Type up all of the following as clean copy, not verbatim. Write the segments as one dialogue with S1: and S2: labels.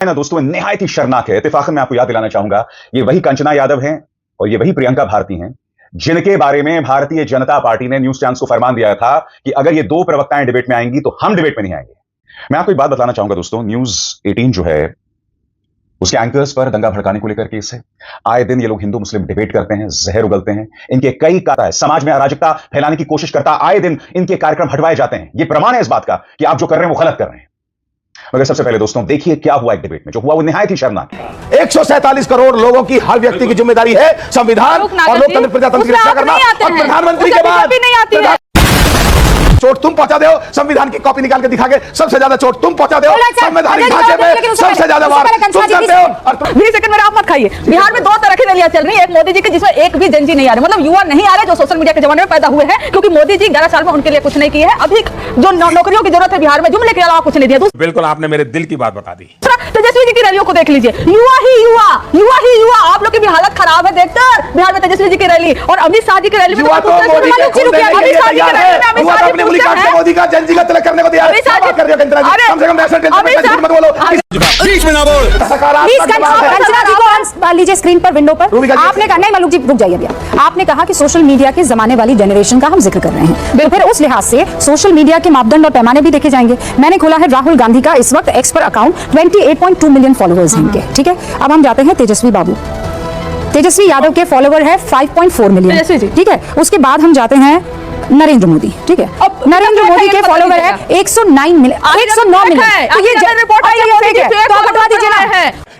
S1: ना दोस्तों, निहायत ही शर्मनाक है। इत्तेफाकन मैं आपको याद दिलाना चाहूंगा, ये वही कंचना यादव हैं और ये वही प्रियंका भारती हैं जिनके बारे में भारतीय जनता पार्टी ने न्यूज चैनल्स को फरमान दिया था कि अगर ये दो प्रवक्ताएं डिबेट में आएंगी तो हम डिबेट में नहीं आएंगे। मैं आपको एक बात बताना चाहूंगा दोस्तों, न्यूज 18 जो है उसके एंकर्स पर दंगा भड़काने को लेकर केस है। आए दिन ये लोग हिंदू मुस्लिम डिबेट करते हैं, जहर उगलते हैं, इनके कई काता है, समाज में अराजकता फैलाने की कोशिश करता, आए दिन इनके कार्यक्रम हटवाए जाते हैं। ये प्रमाण है इस बात का कि आप जो कर रहे हैं वो गलत कर रहे हैं। मगर सबसे पहले दोस्तों देखिए क्या हुआ एक डिबेट में, जो हुआ वो निहायत ही शर्मनाक है।
S2: 147 करोड़ लोगों की हर व्यक्ति की जिम्मेदारी है संविधान और लोकतंत्र प्रजातंत्र की रक्षा करना, और प्रधानमंत्री के बाद चोट तुम पहुंचा दो, संविधान की कॉपी निकाल के दिखा के सबसे ज्यादा चोट तुम पहुंचा दो, संवैधानिक ढांचे में सबसे ज्यादा वार तुम करते हो।
S3: 20 सेकंड में आप मत खाइए। बिहार में दो तरह की रैलियां चल रही है, एक मोदी जी की जिसमें एक भी जनजी नहीं आ रहे, मतलब युवा नहीं आ रहे जो सोशल मीडिया के जमाने में पैदा हुए हैं, क्योंकि मोदी जी 11 साल में उनके लिए कुछ नहीं किए हैं। अभी जो नौकरियों की जरूरत है बिहार में, जुमले के अलावा कुछ नहीं दिया।
S4: बिल्कुल आपने मेरे दिल की बात बता दी।
S3: तेजस्वी जी की रैलियों को देख लीजिए, युवा ही युवा, युवा ही युवा। आप लोग की भी हालत खराब है देखकर बिहार में तेजस्वी जी की रैली और अमित शाह जी की रैली में
S2: मोदी का जनजी का तिलक करने को दिया। बात कर रहे हो इंदिरा जी, कम से कम नेशनल टेंशन मत बोलो, बीच में ना बोल।
S5: कंचना जी को लीजिए स्क्रीन पर, विंडो पर। आपने कहा नहीं मलूक जी रुक जाइए, अभी आपने कहा कि सोशल मीडिया के जमाने वाली जनरेशन का हम जिक्र कर रहे हैं, तो फिर उस लिहाज से सोशल मीडिया के मापदंड और पैमाने भी देखे जाएंगे। मैंने खोला है राहुल गांधी का इस वक्त एक्स पर अकाउंट, 28.2 मिलियन फॉलोअर्स हैं इनके, ठीक है। अब हम जाते हैं तेजस्वी बाबू, तेजस्वी यादव के फॉलोवर है 5.4 मिलियन, ठीक है। उसके बाद हम जाते हैं नरेंद्र मोदी, ठीक है। नरेंद्र मोदी के फॉलोवर है 109 मिलियन, 109 मिलियन। तो ये रिपोर्ट तो आप बता दीजिए ना,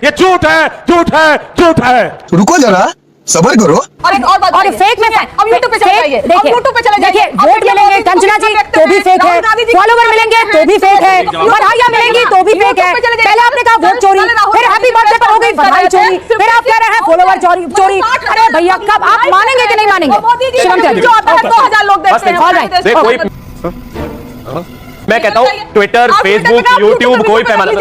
S4: ये झूठ है, झूठ है, झूठ है।
S6: रुको जरा, सबर करो।
S3: और फेक में अब यूट्यूब पे चलाइए,
S5: देखिए वोट मिलेंगे कंचना जी तो भी फेक है, फॉलोवर मिलेंगे तो भी फेक है, बधाइयां मिलेंगी तो भी फेक है। पहले आपने कहा वोट चोरी, फिर हैप्पी बर्थडे पर हो गई बधाई चोरी, फिर आप कह रहे हैं फॉलोवर चोरी। अरे भैया कब आप मानेंगे कि नहीं मानेंगे? शिवम
S3: जो आता है 2000 लोग देखते हैं।
S7: मैं कहता हूँ ट्विटर, फेसबुक, यूट्यूब कोई पैमाना 10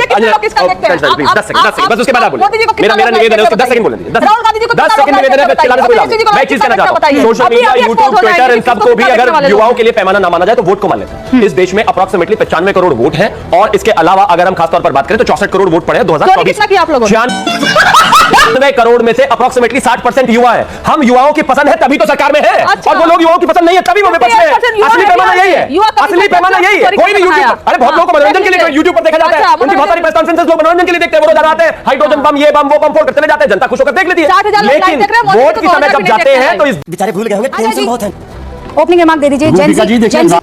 S7: सेकंड बस, उसके बाद आप बोलिए। मेरा निवेदन है, उसके 10 सेकंड बोलने दीजिए। 10 सेकंड निवेदन है, चिल्लाने से कोई लाभ नहीं। मैं चीज कहना चाहता हूँ, सोशल मीडिया, यूट्यूब, ट्विटर, इन सबको भी अगर युवाओं के लिए पैमाना ना माना जाए तो वोट को मान लेते हैं। इस देश में अप्रोक्सीमेटली 95 करोड़ वोट है, और इसके अलावा अगर हम खासतौर पर बात करें तो 64 करोड़ वोट पड़े 2024। 96 करोड़ में से अप्रोक्सीमेटली 60% युवा है। हम युवाओं की पसंद है तभी तो सरकार में है, और वो लोग युवाओं की पसंद नहीं है तभी वो विपक्ष में है। असली पैमाना यही है, असली पैमाना यही है। कोई भी यूट्यूब, अरे बहुत लोगों को मनोरंजन के लिए यूट्यूब पर देखा जाता है, उनकी बहुत सारी प्रेस कॉन्फ्रेंसेस लोग मनोरंजन के लिए देखते हैं, वो रोज आते हैं हाइड्रोजन बम, ये बम, वो बम फोड़ कर चले जाते हैं, जनता खुश होकर देख लेती है। लेकिन वोट की समय जब जाते हैं तो इस
S5: बेचारे भूल गए होंगे, टेंशन बहुत है। ओपनिंग रिमार्क दे दीजिए।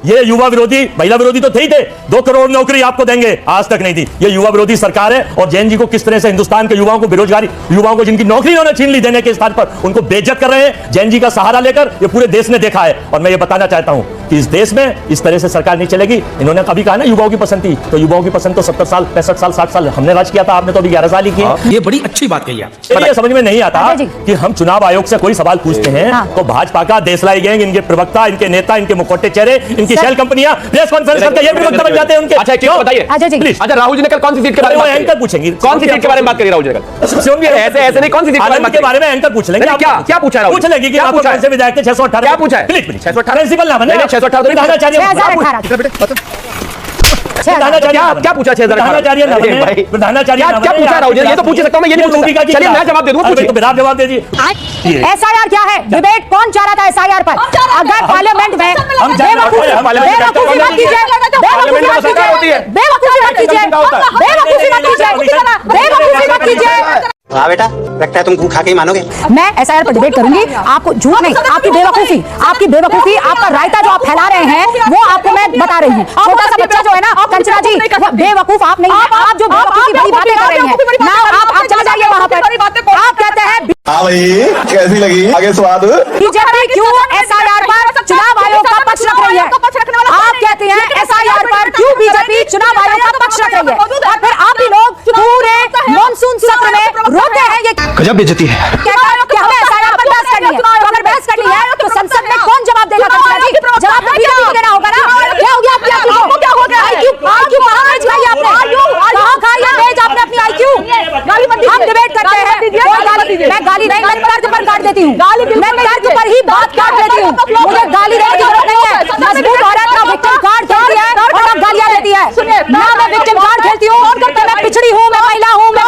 S8: ये युवा विरोधी, महिला विरोधी तो थे ही थे, 2 करोड़ नौकरी आपको देंगे, आज तक नहीं दी। ये युवा विरोधी सरकार है, और जैन जी को किस तरह से हिंदुस्तान के युवाओं को, बेरोजगारी युवाओं को जिनकी नौकरी इन्होंने छीन ली देने के स्थान पर, उनको बेइज्जत कर रहे हैं। जैन जी का सहारा लेकर ये पूरे देश ने देखा है, और मैं ये बताना चाहता हूं कि इस देश में इस तरह से सरकार नहीं चलेगी। इन्होंने कभी कहा ना युवाओं की पसंद थी, तो युवाओं की पसंद तो 70 साल, 65 साल, 60 साल हमने राज किया था, आपने तो अभी 11 साल ही किया।
S6: ये बड़ी अच्छी बात कही आप।
S8: ये समझ में नहीं आता कि हम चुनाव आयोग से कोई सवाल पूछते हैं तो भाजपा का देशलाई गैंग, इनके प्रवक्ता, इनके नेता, इनके मुखौटे चेहरे, इनकी शेल कंपनियां प्रेस कॉन्फ्रेंस करके ये प्रवक्ता बन जाते हैं उनके।
S7: अच्छा क्यों बताइए? अच्छा राहुल जी ने कल कौन सी सीट के बारे में
S8: एंकर पूछेंगे,
S7: कौन सी सीट के बारे में बात करी राहुल जी ने कल? ऐसे नहीं, कौन सी सीट
S8: के बारे में एंकर पूछ लेंगे।
S7: क्या पूछा राहुल?
S8: पूछ लेंगे कि आपको कौन से विधायक थे 618?
S7: क्या पूछा है?
S8: 618 प्रिंसिपल नाम है,
S7: 618 क्या पूछा?
S8: 618
S7: क्या पूछा राहुल जी? ये तो पूछ सकता हूं मैं, ये नहीं पूछ सकता। चलिए मैं जवाब दे दूं,
S8: पूछिए। आप जवाब दे दीजिए।
S5: एसआईआर क्या है? डिबेट कौन चाह रहा था एसआईआर पर? अगर पार्लियामेंट में बेवकूफी मत कीजिए।
S9: हाँ बेटा, लगता है तुम खा के ही मानोगे।
S5: मैं एसआईआर पर डिबेट करूंगी, आपको झूठ नहीं, आपकी बेवकूफी, आपका रायता जो आप फैला रहे हैं वो आपको मैं बता रही हूँ। छोटा सा बच्चा जो है ना कंचना जी, बेवकूफ आप नहीं है, आप जो बेवकूफी भरी बातें कर रहे हैं ना, आप चले जाइए वहाँ पर। आप कहते हैं
S2: हाँ भाई कैसी लगी आगे स्वाद?
S5: बीजेपी क्यों एसआईआर पर चुनाव आयोग का पक्ष रख रही है? आप कहते हैं एसआईआर पर क्यों बीजेपी चुनाव आयोग का पक्ष रख रही है, और फिर आप ही लोग पूरे मानसून सत्र में रोते हैं। ये
S6: गजब बेइज्जती है।
S5: क्या हमें एसआईआर पर बहस करनी है? अगर बहस करनी है तो संसद में कौन जवाब देगा? कंचना जी जवाब तो बीजेपी को देना होगा ना। क्या हो गया आपको? क्या हो गया? आईक्यू कहाँ खाई आपने? कहाँ खाई आपने अपनी आईक्यू? हम डिबेट करते हैं, मैं गाली नहीं, मैं तर्क पर काट देती हूँ, मैं तर्क पर ही बात काट देती हूँ। मुझे गाली देने की जरूरत नहीं है। मजबूत औरत का विक्टिम कार्ड खेलती है और आप गालियाँ देती है ना। मैं विक्टिम कार्ड खेलती हूँ, मैं पिछड़ी हूँ, मैं महिला हूँ, मैं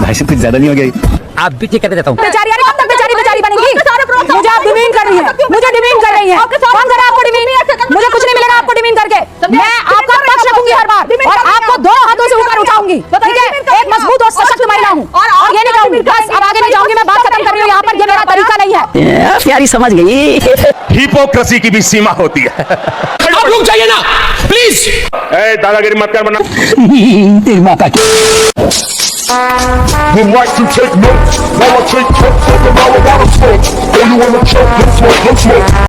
S6: भाई से कुछ ज्यादा नहीं हो गया?
S7: आप भी ठीक कहते जाता हूँ।
S5: बेचारी, अरे कब तक बेचारी बेचारी बनेगी? मुझे आप डिमीन कर रही है, मुझे डिमीन कर रही है। कौन करा आपको डिमीन? मुझे कुछ नहीं मिलेगा आपको डिमीन करके। मैं आपका पक्ष रखूंगी हर बार और आपको दोनों हाथों से ऊपर उठाऊंगी, ठीक है? एक मजबूत और सशक्त महिला हूँ और ये नहीं कहूंगी बस अब आगे नहीं जाऊंगी, मैं बात खत्म कर रही हूँ यहाँ पर, ये मेरा तरीका नहीं है।
S7: प्यारी समझ गई।
S4: हिपोक्रेसी की भी सीमा होती है।
S7: आप रुक जाइए ना प्लीज।
S4: दादागिरी मत कर वरना
S7: तेरी माता की।
S4: would like to take notes while I take notes of the marijuana smoke. Oh, you wanna choke? Let's smoke, let's smoke.